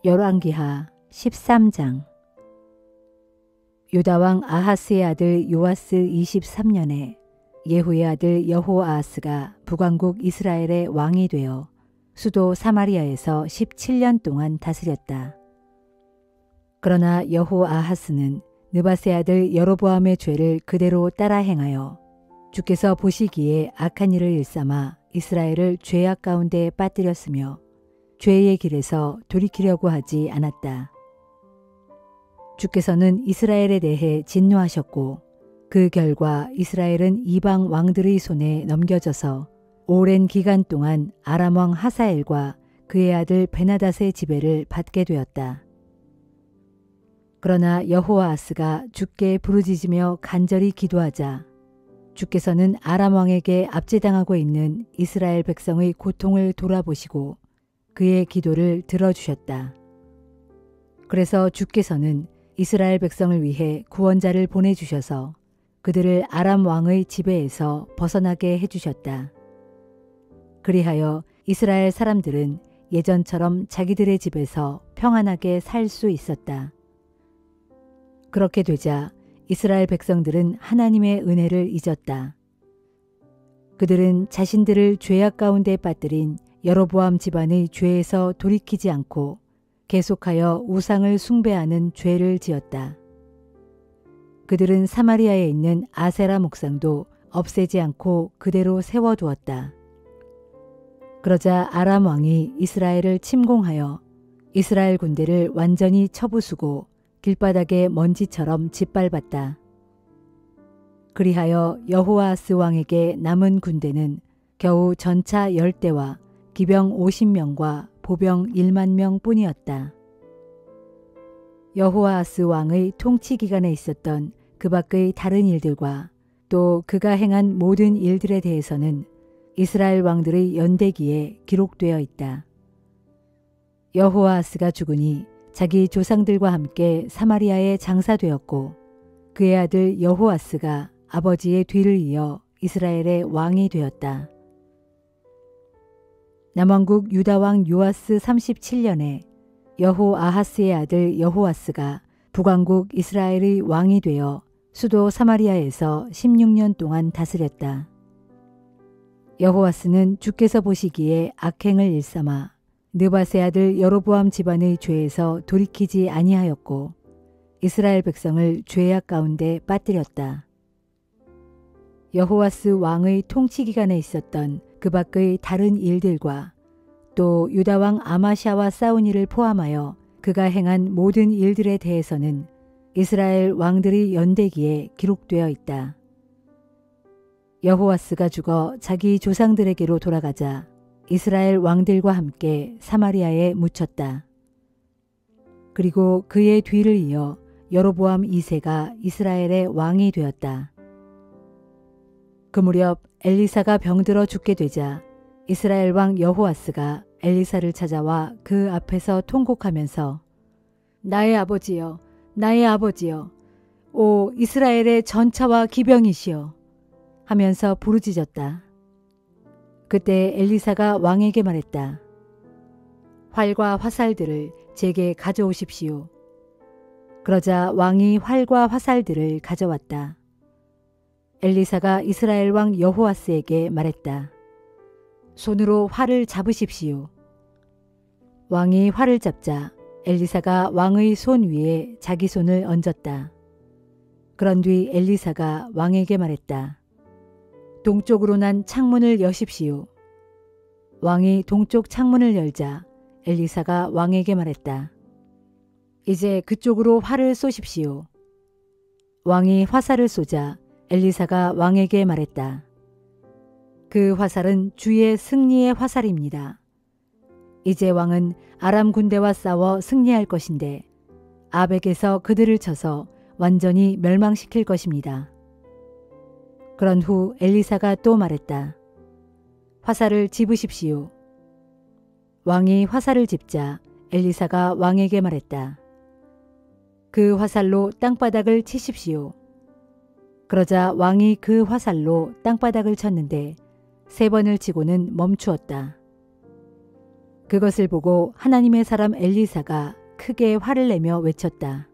열왕기하 13장. 유다왕 아하스의 아들 요아스 23년에 예후의 아들 여호아하스가 북왕국 이스라엘의 왕이 되어 수도 사마리아에서 17년 동안 다스렸다. 그러나 여호아하스는 느밧의 아들 여로보암의 죄를 그대로 따라 행하여 주께서 보시기에 악한 일을 일삼아 이스라엘을 죄악 가운데 빠뜨렸으며 죄의 길에서 돌이키려고 하지 않았다. 주께서는 이스라엘에 대해 진노하셨고 그 결과 이스라엘은 이방 왕들의 손에 넘겨져서 오랜 기간 동안 아람 왕 하사엘과 그의 아들 베나닷의 지배를 받게 되었다. 그러나 여호아하스가 주께 부르짖으며 간절히 기도하자 주께서는 아람 왕에게 압제당하고 있는 이스라엘 백성의 고통을 돌아보시고 그의 기도를 들어주셨다. 그래서 주께서는 이스라엘 백성을 위해 구원자를 보내주셔서 그들을 아람 왕의 지배에서 벗어나게 해주셨다. 그리하여 이스라엘 사람들은 예전처럼 자기들의 집에서 평안하게 살 수 있었다. 그렇게 되자 이스라엘 백성들은 하나님의 은혜를 잊었다. 그들은 자신들을 죄악 가운데 빠뜨린 여로보암 집안의 죄에서 돌이키지 않고 계속하여 우상을 숭배하는 죄를 지었다. 그들은 사마리아에 있는 아세라 목상도 없애지 않고 그대로 세워두었다. 그러자 아람 왕이 이스라엘을 침공하여 이스라엘 군대를 완전히 쳐부수고 길바닥에 먼지처럼 짓밟았다. 그리하여 여호아하스 왕에게 남은 군대는 겨우 전차 10대와 기병 50명과 보병 1만 명 뿐이었다. 여호아하스 왕의 통치 기간에 있었던 그 밖의 다른 일들과 또 그가 행한 모든 일들에 대해서는 이스라엘 왕들의 연대기에 기록되어 있다. 여호아하스가 죽으니 자기 조상들과 함께 사마리아에 장사되었고 그의 아들 여호아스가 아버지의 뒤를 이어 이스라엘의 왕이 되었다. 남왕국 유다왕 요아스 37년에 여호아하스의 아들 여호아스가 북왕국 이스라엘의 왕이 되어 수도 사마리아에서 16년 동안 다스렸다. 여호아스는 주께서 보시기에 악행을 일삼아 느밧의 아들 여로보암 집안의 죄에서 돌이키지 아니하였고 이스라엘 백성을 죄악 가운데 빠뜨렸다. 여호아스 왕의 통치 기간에 있었던 그 밖의 다른 일들과 또 유다왕 아마샤와 싸운 일을 포함하여 그가 행한 모든 일들에 대해서는 이스라엘 왕들의 연대기에 기록되어 있다. 여호아스가 죽어 자기 조상들에게로 돌아가자 이스라엘 왕들과 함께 사마리아에 묻혔다. 그리고 그의 뒤를 이어 여로보암 2세가 이스라엘의 왕이 되었다. 그 무렵 엘리사가 병들어 죽게 되자 이스라엘 왕 여호아스가 엘리사를 찾아와 그 앞에서 통곡하면서 나의 아버지여, 나의 아버지여, 오 이스라엘의 전차와 기병이시여 하면서 부르짖었다. 그때 엘리사가 왕에게 말했다. 활과 화살들을 제게 가져오십시오. 그러자 왕이 활과 화살들을 가져왔다. 엘리사가 이스라엘 왕 여호아스에게 말했다. 손으로 활을 잡으십시오. 왕이 활을 잡자 엘리사가 왕의 손 위에 자기 손을 얹었다. 그런 뒤 엘리사가 왕에게 말했다. 동쪽으로 난 창문을 여십시오. 왕이 동쪽 창문을 열자 엘리사가 왕에게 말했다. 이제 그쪽으로 활을 쏘십시오. 왕이 화살을 쏘자 엘리사가 왕에게 말했다. 그 화살은 주의 승리의 화살입니다. 이제 왕은 아람 군대와 싸워 승리할 것인데 아벡에서 그들을 쳐서 완전히 멸망시킬 것입니다. 그런 후 엘리사가 또 말했다. 화살을 집으십시오. 왕이 화살을 집자 엘리사가 왕에게 말했다. 그 화살로 땅바닥을 치십시오. 그러자 왕이 그 화살로 땅바닥을 쳤는데 3번을 치고는 멈추었다. 그것을 보고 하나님의 사람 엘리사가 크게 화를 내며 외쳤다.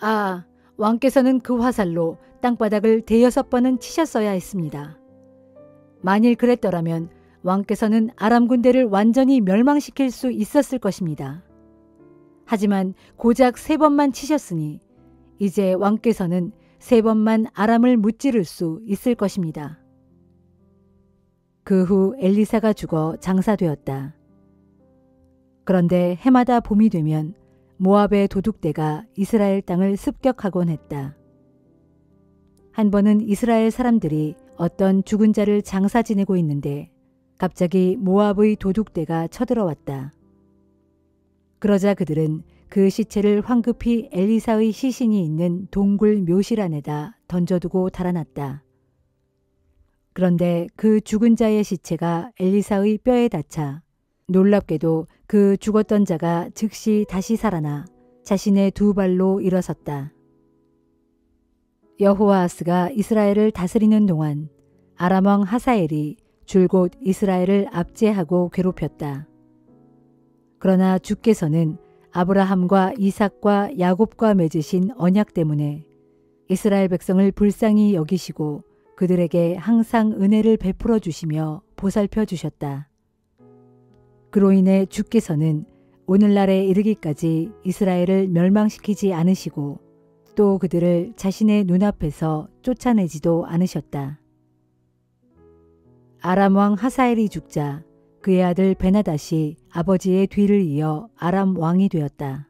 아, 왕께서는 그 화살로 땅바닥을 대여섯 번은 치셨어야 했습니다. 만일 그랬더라면 왕께서는 아람 군대를 완전히 멸망시킬 수 있었을 것입니다. 하지만 고작 3번만 치셨으니 이제 왕께서는 3번만 아람을 무찌를 수 있을 것입니다. 그 후 엘리사가 죽어 장사되었다. 그런데 해마다 봄이 되면 모압의 도둑대가 이스라엘 땅을 습격하곤 했다. 한 번은 이스라엘 사람들이 어떤 죽은 자를 장사 지내고 있는데 갑자기 모압의 도둑대가 쳐들어왔다. 그러자 그들은 그 시체를 황급히 엘리사의 시신이 있는 동굴 묘실 안에다 던져두고 달아났다. 그런데 그 죽은 자의 시체가 엘리사의 뼈에 닿자 놀랍게도 그 죽었던 자가 즉시 다시 살아나 자신의 2발로 일어섰다. 여호아하스가 이스라엘을 다스리는 동안 아람 왕 하사엘이 줄곧 이스라엘을 압제하고 괴롭혔다. 그러나 주께서는 아브라함과 이삭과 야곱과 맺으신 언약 때문에 이스라엘 백성을 불쌍히 여기시고 그들에게 항상 은혜를 베풀어 주시며 보살펴 주셨다. 그로 인해 주께서는 오늘날에 이르기까지 이스라엘을 멸망시키지 않으시고 또 그들을 자신의 눈앞에서 쫓아내지도 않으셨다. 아람 왕 하사엘이 죽자 그의 아들 베나닷이 아버지의 뒤를 이어 아람 왕이 되었다.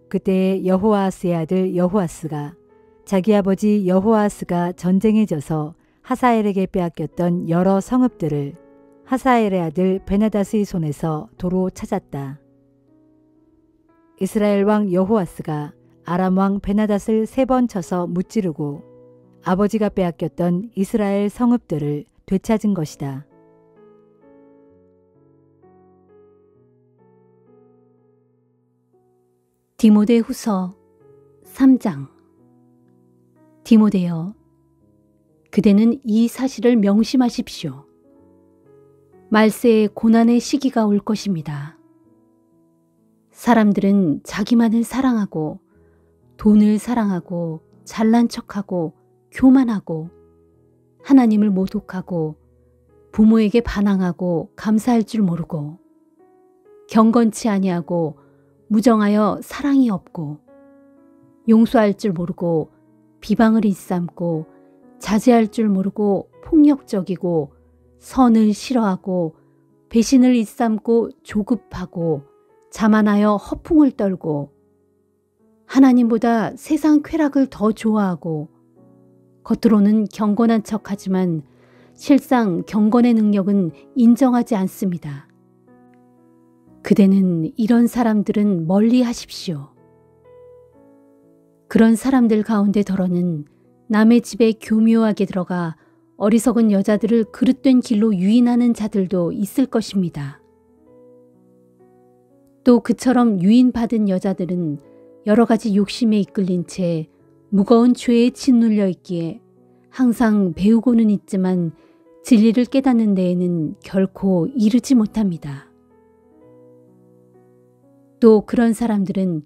그때 여호아하스의 아들 여호아스가 자기 아버지 여호아스가 전쟁에 져서 하사엘에게 빼앗겼던 여러 성읍들을 하사엘의 아들 베나닷의 손에서 도로 찾았다. 이스라엘 왕 여호아스가 아람 왕 베나닷을 3번 쳐서 무찌르고 아버지가 빼앗겼던 이스라엘 성읍들을 되찾은 것이다. 디모데후서 3장. 디모데여, 그대는 이 사실을 명심하십시오. 말세에 고난의 시기가 올 것입니다. 사람들은 자기만을 사랑하고 돈을 사랑하고 잘난 척하고 교만하고 하나님을 모독하고 부모에게 반항하고 감사할 줄 모르고 경건치 아니하고 무정하여 사랑이 없고 용서할 줄 모르고 비방을 일삼고 자제할 줄 모르고 폭력적이고 선을 싫어하고 배신을 일삼고 조급하고 자만하여 허풍을 떨고 하나님보다 세상 쾌락을 더 좋아하고 겉으로는 경건한 척하지만 실상 경건의 능력은 인정하지 않습니다. 그대는 이런 사람들은 멀리 하십시오. 그런 사람들 가운데 더러는 남의 집에 교묘하게 들어가 어리석은 여자들을 그릇된 길로 유인하는 자들도 있을 것입니다. 또 그처럼 유인받은 여자들은 여러 가지 욕심에 이끌린 채 무거운 죄에 짓눌려 있기에 항상 배우고는 있지만 진리를 깨닫는 데에는 결코 이르지 못합니다. 또 그런 사람들은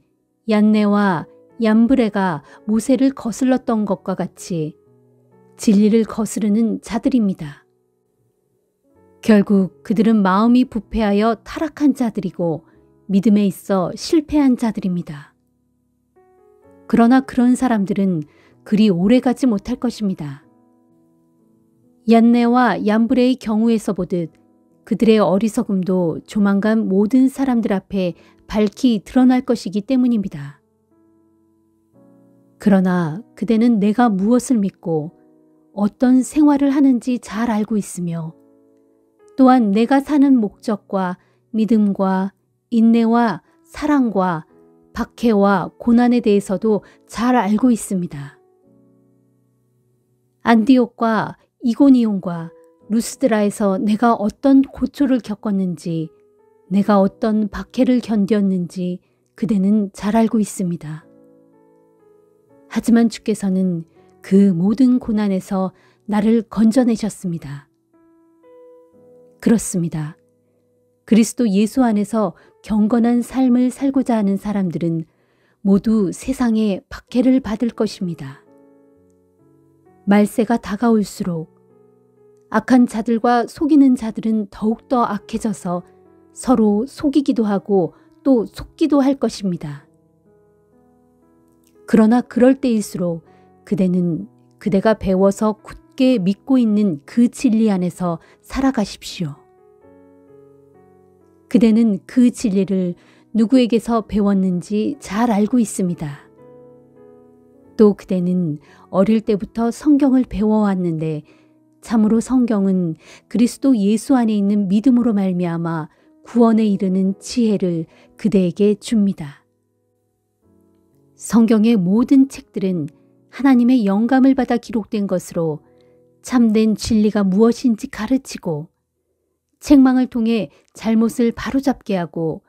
얀네와 얀브레가 모세를 거슬렀던 것과 같이 진리를 거스르는 자들입니다. 결국 그들은 마음이 부패하여 타락한 자들이고 믿음에 있어 실패한 자들입니다. 그러나 그런 사람들은 그리 오래가지 못할 것입니다. 얀네와 얀브레의 경우에서 보듯 그들의 어리석음도 조만간 모든 사람들 앞에 밝히 드러날 것이기 때문입니다. 그러나 그대는 내가 무엇을 믿고 어떤 생활을 하는지 잘 알고 있으며 또한 내가 사는 목적과 믿음과 인내와 사랑과 박해와 고난에 대해서도 잘 알고 있습니다. 안디옥과 이고니온과 루스드라에서 내가 어떤 고초를 겪었는지 내가 어떤 박해를 견뎠는지 그대는 잘 알고 있습니다. 하지만 주께서는 그 모든 고난에서 나를 건져내셨습니다. 그렇습니다. 그리스도 예수 안에서 경건한 삶을 살고자 하는 사람들은 모두 세상에 박해를 받을 것입니다. 말세가 다가올수록 악한 자들과 속이는 자들은 더욱더 악해져서 서로 속이기도 하고 또 속기도 할 것입니다. 그러나 그럴 때일수록 그대가 배워서 굳게 믿고 있는 그 진리 안에서 살아가십시오. 그대는 그 진리를 누구에게서 배웠는지 잘 알고 있습니다. 또 그대는 어릴 때부터 성경을 배워왔는데 참으로 성경은 그리스도 예수 안에 있는 믿음으로 말미암아 구원에 이르는 지혜를 그대에게 줍니다. 성경의 모든 책들은 하나님의 영감을 받아 기록된 것으로 참된 진리가 무엇인지 가르치고 책망을 통해 잘못을 바로잡게 하고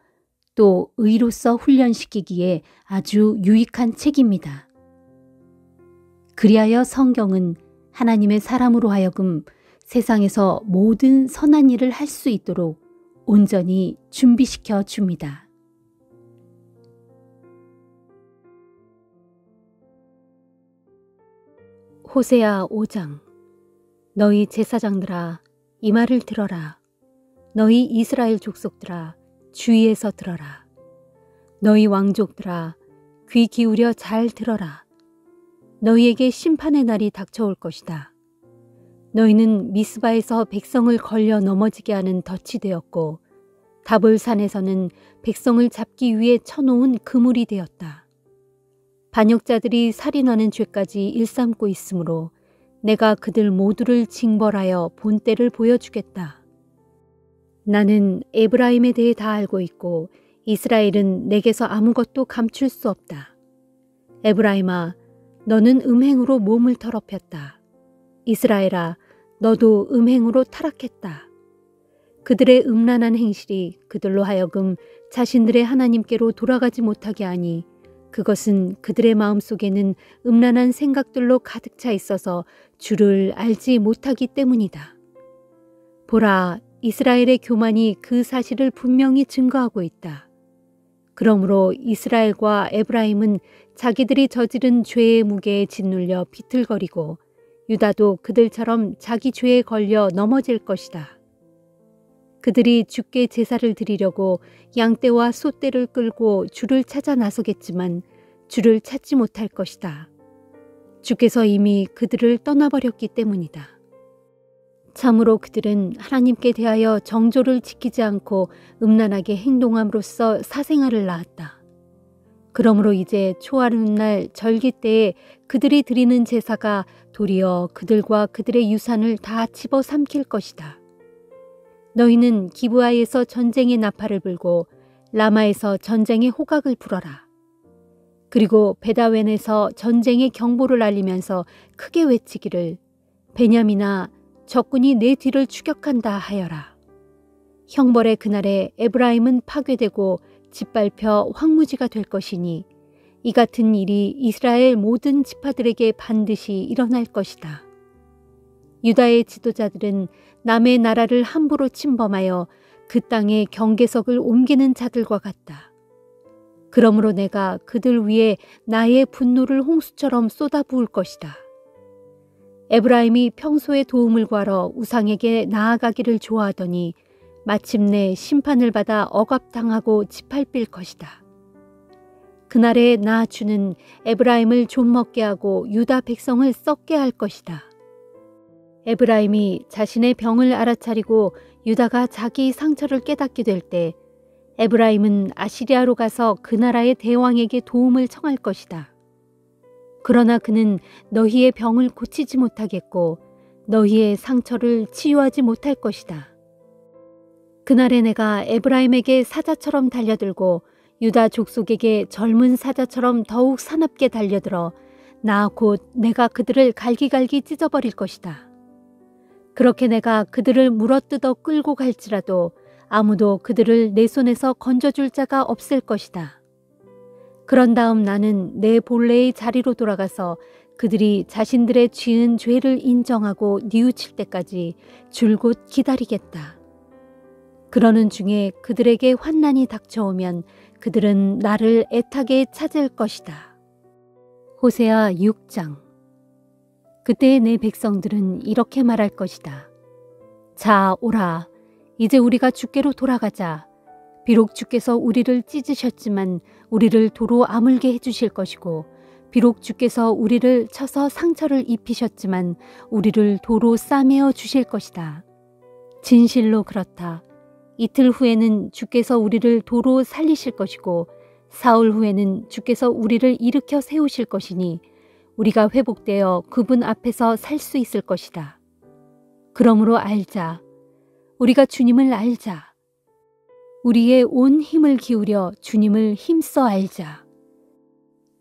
또 의로서 훈련시키기에 아주 유익한 책입니다. 그리하여 성경은 하나님의 사람으로 하여금 세상에서 모든 선한 일을 할 수 있도록 온전히 준비시켜 줍니다. 호세아 5장. 너희 제사장들아 이 말을 들어라. 너희 이스라엘 족속들아 주위에서 들어라. 너희 왕족들아 귀 기울여 잘 들어라. 너희에게 심판의 날이 닥쳐올 것이다. 너희는 미스바에서 백성을 걸려 넘어지게 하는 덫이 되었고 다볼산에서는 백성을 잡기 위해 쳐놓은 그물이 되었다. 반역자들이 살인하는 죄까지 일삼고 있으므로 내가 그들 모두를 징벌하여 본때를 보여주겠다. 나는 에브라임에 대해 다 알고 있고 이스라엘은 내게서 아무것도 감출 수 없다. 에브라임아 너는 음행으로 몸을 더럽혔다. 이스라엘아 너도 음행으로 타락했다. 그들의 음란한 행실이 그들로 하여금 자신들의 하나님께로 돌아가지 못하게 하니 그것은 그들의 마음속에는 음란한 생각들로 가득 차 있어서 주를 알지 못하기 때문이다. 보라, 이스라엘의 교만이 그 사실을 분명히 증거하고 있다. 그러므로 이스라엘과 에브라임은 자기들이 저지른 죄의 무게에 짓눌려 비틀거리고 유다도 그들처럼 자기 죄에 걸려 넘어질 것이다. 그들이 주께 제사를 드리려고 양떼와 소떼를 끌고 주를 찾아 나서겠지만 주를 찾지 못할 것이다. 주께서 이미 그들을 떠나버렸기 때문이다. 참으로 그들은 하나님께 대하여 정조를 지키지 않고 음란하게 행동함으로써 사생아를 낳았다. 그러므로 이제 초하룻날 절기 때에 그들이 드리는 제사가 도리어 그들과 그들의 유산을 다 집어삼킬 것이다. 너희는 기브아에서 전쟁의 나팔을 불고 라마에서 전쟁의 호각을 불어라. 그리고 베다웬에서 전쟁의 경보를 알리면서 크게 외치기를 베냐민아 적군이 내 뒤를 추격한다 하여라. 형벌의 그날에 에브라임은 파괴되고 짓밟혀 황무지가 될 것이니 이 같은 일이 이스라엘 모든 지파들에게 반드시 일어날 것이다. 유다의 지도자들은 남의 나라를 함부로 침범하여 그 땅에 경계석을 옮기는 자들과 같다. 그러므로 내가 그들 위에 나의 분노를 홍수처럼 쏟아부을 것이다. 에브라임이 평소에 도움을 구하러 우상에게 나아가기를 좋아하더니 마침내 심판을 받아 억압당하고 짓밟힐 것이다. 그날에 나 주는 에브라임을 좀먹게 하고 유다 백성을 썩게 할 것이다. 에브라임이 자신의 병을 알아차리고 유다가 자기 상처를 깨닫게 될 때 에브라임은 아시리아로 가서 그 나라의 대왕에게 도움을 청할 것이다. 그러나 그는 너희의 병을 고치지 못하겠고 너희의 상처를 치유하지 못할 것이다. 그날에 내가 에브라임에게 사자처럼 달려들고 유다 족속에게 젊은 사자처럼 더욱 사납게 달려들어 나 곧 내가 그들을 갈기갈기 찢어버릴 것이다. 그렇게 내가 그들을 물어뜯어 끌고 갈지라도 아무도 그들을 내 손에서 건져줄 자가 없을 것이다. 그런 다음 나는 내 본래의 자리로 돌아가서 그들이 자신들의 지은 죄를 인정하고 뉘우칠 때까지 줄곧 기다리겠다. 그러는 중에 그들에게 환난이 닥쳐오면 그들은 나를 애타게 찾을 것이다. 호세아 6장. 그때 내 백성들은 이렇게 말할 것이다. 자, 오라. 이제 우리가 주께로 돌아가자. 비록 주께서 우리를 찢으셨지만 우리를 도로 아물게 해주실 것이고, 비록 주께서 우리를 쳐서 상처를 입히셨지만 우리를 도로 싸매어 주실 것이다. 진실로 그렇다. 이틀 후에는 주께서 우리를 도로 살리실 것이고, 사흘 후에는 주께서 우리를 일으켜 세우실 것이니 우리가 회복되어 그분 앞에서 살 수 있을 것이다. 그러므로 알자. 우리가 주님을 알자. 우리의 온 힘을 기울여 주님을 힘써 알자.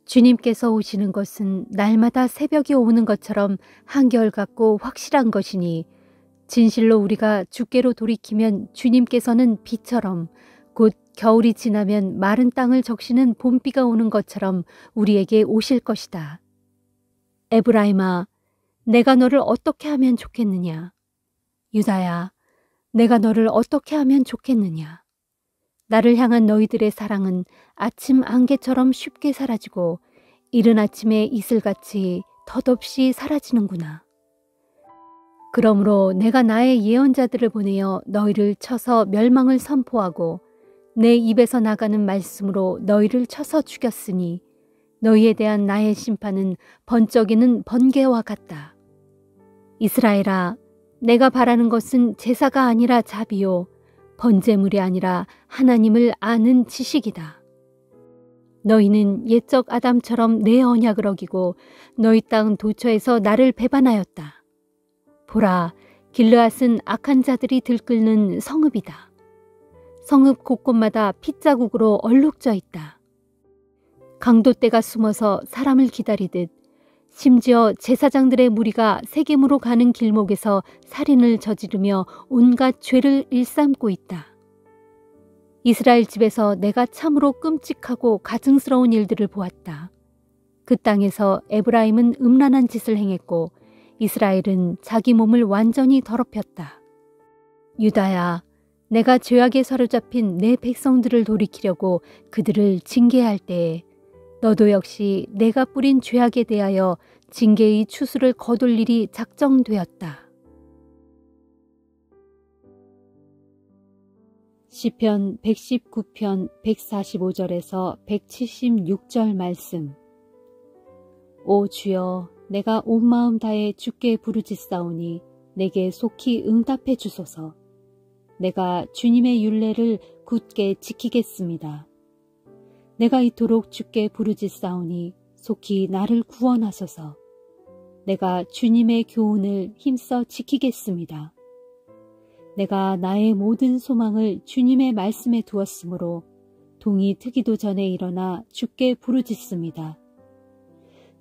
주님께서 오시는 것은 날마다 새벽이 오는 것처럼 한결같고 확실한 것이니, 진실로 우리가 주께로 돌이키면 주님께서는 비처럼, 곧 겨울이 지나면 마른 땅을 적시는 봄비가 오는 것처럼 우리에게 오실 것이다. 에브라임아, 내가 너를 어떻게 하면 좋겠느냐? 유다야, 내가 너를 어떻게 하면 좋겠느냐? 나를 향한 너희들의 사랑은 아침 안개처럼 쉽게 사라지고 이른 아침의 이슬같이 덧없이 사라지는구나. 그러므로 내가 나의 예언자들을 보내어 너희를 쳐서 멸망을 선포하고 내 입에서 나가는 말씀으로 너희를 쳐서 죽였으니 너희에 대한 나의 심판은 번쩍이는 번개와 같다. 이스라엘아, 내가 바라는 것은 제사가 아니라 자비요, 번제물이 아니라 하나님을 아는 지식이다. 너희는 옛적 아담처럼 내 언약을 어기고 너희 땅 도처에서 나를 배반하였다. 보라, 길르앗은 악한 자들이 들끓는 성읍이다. 성읍 곳곳마다 핏자국으로 얼룩져 있다. 강도떼가 숨어서 사람을 기다리듯 심지어 제사장들의 무리가 세겜으로 가는 길목에서 살인을 저지르며 온갖 죄를 일삼고 있다. 이스라엘 집에서 내가 참으로 끔찍하고 가증스러운 일들을 보았다. 그 땅에서 에브라임은 음란한 짓을 행했고 이스라엘은 자기 몸을 완전히 더럽혔다. 유다야, 내가 죄악에 사로잡힌 내 백성들을 돌이키려고 그들을 징계할 때에 너도 역시 내가 뿌린 죄악에 대하여 징계의 추수를 거둘 일이 작정되었다. 시편 119편 145절에서 176절 말씀. 오 주여, 내가 온 마음 다해 주께 부르짖사오니 내게 속히 응답해 주소서. 내가 주님의 율례를 굳게 지키겠습니다. 내가 이토록 주께 부르짖사오니 속히 나를 구원하소서. 내가 주님의 교훈을 힘써 지키겠습니다. 내가 나의 모든 소망을 주님의 말씀에 두었으므로 동이 트기도 전에 일어나 주께 부르짖습니다.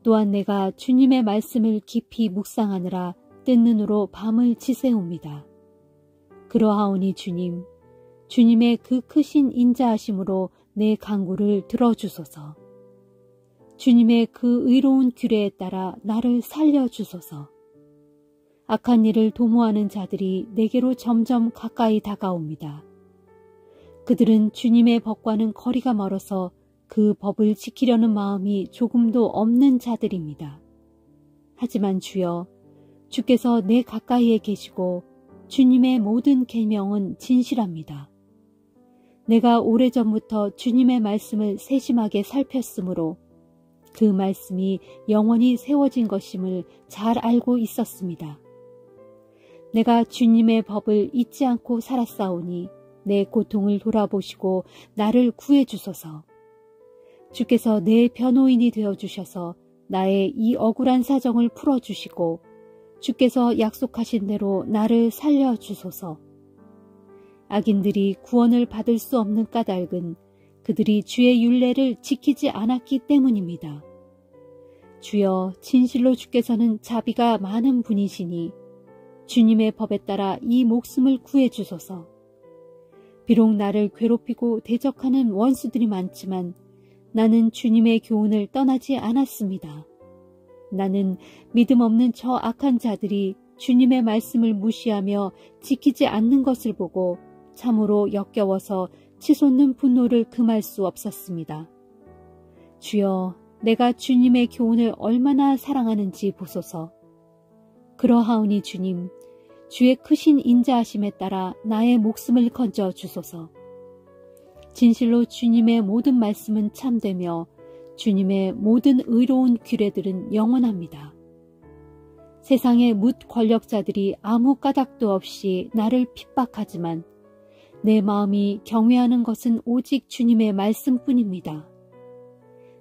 또한 내가 주님의 말씀을 깊이 묵상하느라 뜬 눈으로 밤을 지새웁니다. 그러하오니 주님, 주님의 그 크신 인자하심으로 내 간구를 들어주소서. 주님의 그 의로운 규례에 따라 나를 살려주소서. 악한 일을 도모하는 자들이 내게로 점점 가까이 다가옵니다. 그들은 주님의 법과는 거리가 멀어서 그 법을 지키려는 마음이 조금도 없는 자들입니다. 하지만 주여, 주께서 내 가까이에 계시고 주님의 모든 계명은 진실합니다. 내가 오래전부터 주님의 말씀을 세심하게 살폈으므로 그 말씀이 영원히 세워진 것임을 잘 알고 있었습니다. 내가 주님의 법을 잊지 않고 살았사오니 내 고통을 돌아보시고 나를 구해주소서. 주께서 내 변호인이 되어주셔서 나의 이 억울한 사정을 풀어주시고 주께서 약속하신 대로 나를 살려주소서. 악인들이 구원을 받을 수 없는 까닭은 그들이 주의 율례를 지키지 않았기 때문입니다. 주여, 진실로 주께서는 자비가 많은 분이시니 주님의 법에 따라 이 목숨을 구해주소서. 비록 나를 괴롭히고 대적하는 원수들이 많지만 나는 주님의 교훈을 떠나지 않았습니다. 나는 믿음 없는 저 악한 자들이 주님의 말씀을 무시하며 지키지 않는 것을 보고 참으로 역겨워서 치솟는 분노를 금할 수 없었습니다. 주여, 내가 주님의 교훈을 얼마나 사랑하는지 보소서. 그러하오니 주님, 주의 크신 인자하심에 따라 나의 목숨을 건져 주소서. 진실로 주님의 모든 말씀은 참되며 주님의 모든 의로운 규례들은 영원합니다. 세상의 뭇 권력자들이 아무 까닭도 없이 나를 핍박하지만 내 마음이 경외하는 것은 오직 주님의 말씀뿐입니다.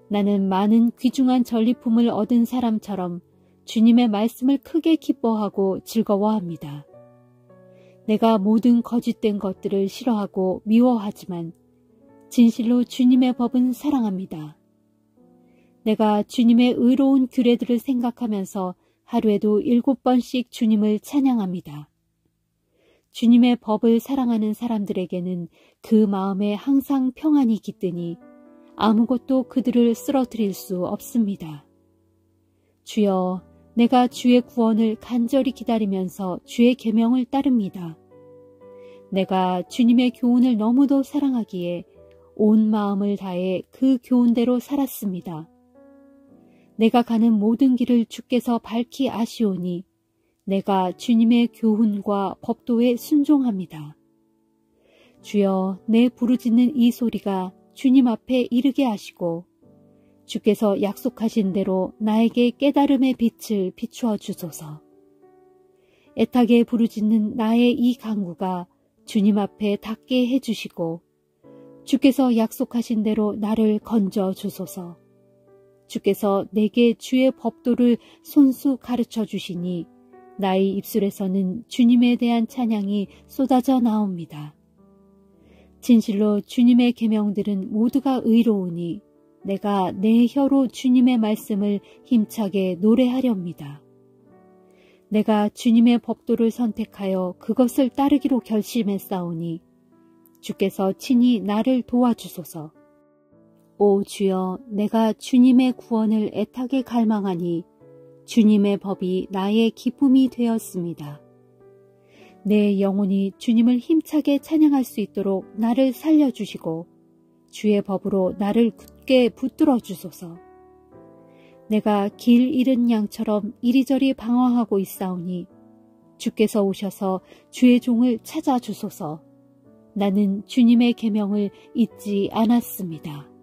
나는 많은 귀중한 전리품을 얻은 사람처럼 주님의 말씀을 크게 기뻐하고 즐거워합니다. 내가 모든 거짓된 것들을 싫어하고 미워하지만 진실로 주님의 법은 사랑합니다. 내가 주님의 의로운 규례들을 생각하면서 하루에도 7번씩 주님을 찬양합니다. 주님의 법을 사랑하는 사람들에게는 그 마음에 항상 평안이 깃드니 아무것도 그들을 쓰러뜨릴 수 없습니다. 주여, 내가 주의 구원을 간절히 기다리면서 주의 계명을 따릅니다. 내가 주님의 교훈을 너무도 사랑하기에 온 마음을 다해 그 교훈대로 살았습니다. 내가 가는 모든 길을 주께서 밝히 아시오니 내가 주님의 교훈과 법도에 순종합니다. 주여, 내 부르짖는 이 소리가 주님 앞에 이르게 하시고 주께서 약속하신 대로 나에게 깨달음의 빛을 비추어 주소서. 애타게 부르짖는 나의 이 간구가 주님 앞에 닿게 해주시고 주께서 약속하신 대로 나를 건져 주소서. 주께서 내게 주의 법도를 손수 가르쳐 주시니 나의 입술에서는 주님에 대한 찬양이 쏟아져 나옵니다. 진실로 주님의 계명들은 모두가 의로우니 내가 내 혀로 주님의 말씀을 힘차게 노래하렵니다. 내가 주님의 법도를 선택하여 그것을 따르기로 결심했사오니 주께서 친히 나를 도와주소서. 오 주여, 내가 주님의 구원을 애타게 갈망하니 주님의 법이 나의 기쁨이 되었습니다. 내 영혼이 주님을 힘차게 찬양할 수 있도록 나를 살려주시고 주의 법으로 나를 굳게 붙들어 주소서. 내가 길 잃은 양처럼 이리저리 방황하고 있사오니 주께서 오셔서 주의 종을 찾아주소서. 나는 주님의 계명을 잊지 않았습니다.